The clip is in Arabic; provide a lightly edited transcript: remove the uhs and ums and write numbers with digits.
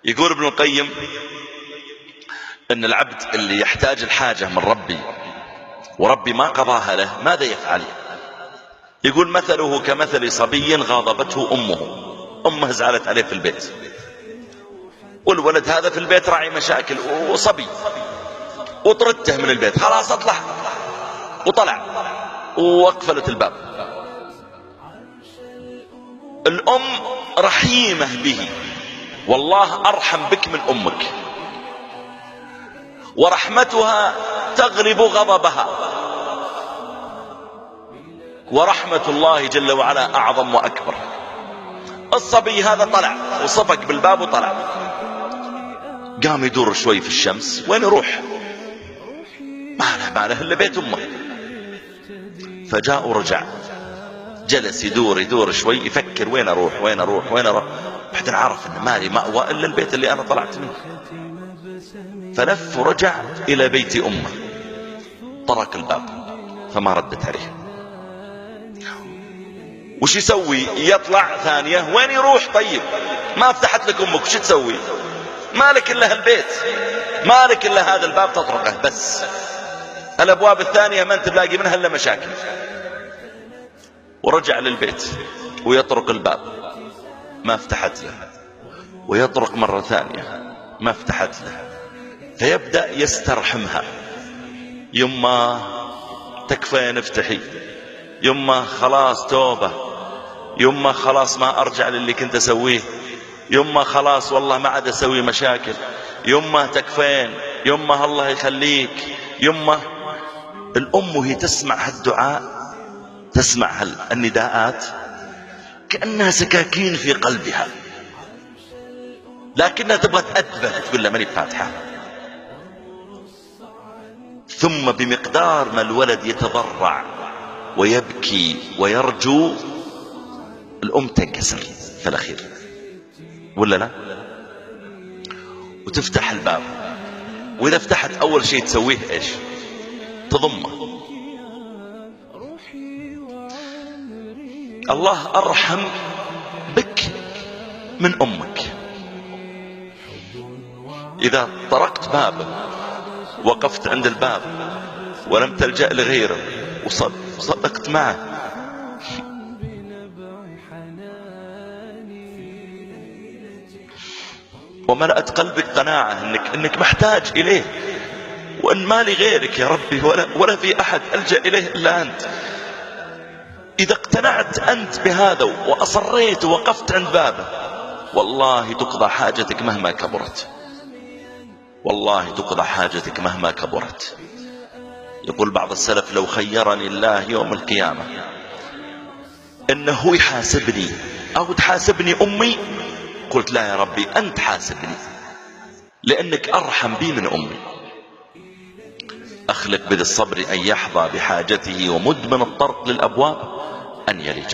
يقول ابن القيم ان العبد اللي يحتاج الحاجة من ربي وربي ما قضاها له ماذا يفعل؟ يقول مثله كمثل صبي غاضبته امه زعلت عليه في البيت، والولد هذا في البيت راعي مشاكل وصبي، وطردته من البيت، خلاص اطلع، وطلع واقفلت الباب. الام رحيمة به، والله ارحم بك من امك، ورحمتها تغلب غضبها، ورحمة الله جل وعلا اعظم واكبر. الصبي هذا طلع وصفق بالباب وطلع، قام يدور شوي في الشمس، وين يروح؟ ما له الا بيت امه. فجاء ورجع، جلس يدور شوي يفكر وين اروح. بعدين عرف ان مالي مأوى الا البيت اللي انا طلعت منه، فلف ورجع الى بيت امه، طرق الباب فما ردت عليه. وش يسوي؟ يطلع ثانية، وين يروح؟ طيب ما فتحت لك امك، وش تسوي؟ مالك الا البيت، مالك الا هذا الباب تطرقه بس، الابواب الثانية ما انت تلاقي منها الا مشاكل. ورجع للبيت ويطرق الباب ما فتحت له، ويطرق مرة ثانية ما فتحت له، فيبدأ يسترحمها، يما تكفين افتحي، يما خلاص توبة، يما خلاص ما ارجع للي كنت اسويه، يما خلاص والله ما عاد اسوي مشاكل، يما تكفين، يما الله يخليك، يما. الام وهي تسمع هالدعاء، تسمع النداءات، كأنها سكاكين في قلبها، لكنها تبغى تأدبه، تقول له ماني فاتحة. ثم بمقدار ما الولد يتضرع ويبكي ويرجو، الأم تنكسر في الأخير، ولا لا؟ وتفتح الباب، وإذا فتحت أول شيء تسويه إيش؟ تضمه. الله أرحم بك من أمك. إذا طرقت بابه، وقفت عند الباب ولم تلجأ لغيره، وصدقت معه، وملأت قلبك قناعة إنك محتاج إليه، وإن ما لي غيرك يا ربي، ولا في أحد ألجأ إليه إلا أنت. إذا اقتنعت أنت بهذا وأصريت ووقفت عند بابه، والله تقضى حاجتك مهما كبرت، والله تقضى حاجتك مهما كبرت. يقول بعض السلف: لو خيرني الله يوم القيامة إنه يحاسبني أو تحاسبني أمي، قلت لا يا ربي أنت حاسبني، لأنك أرحم بي من أمي. أخلق بذي الصبر أن يحظى بحاجته، ومدمن الطرق للأبواب أن يلج.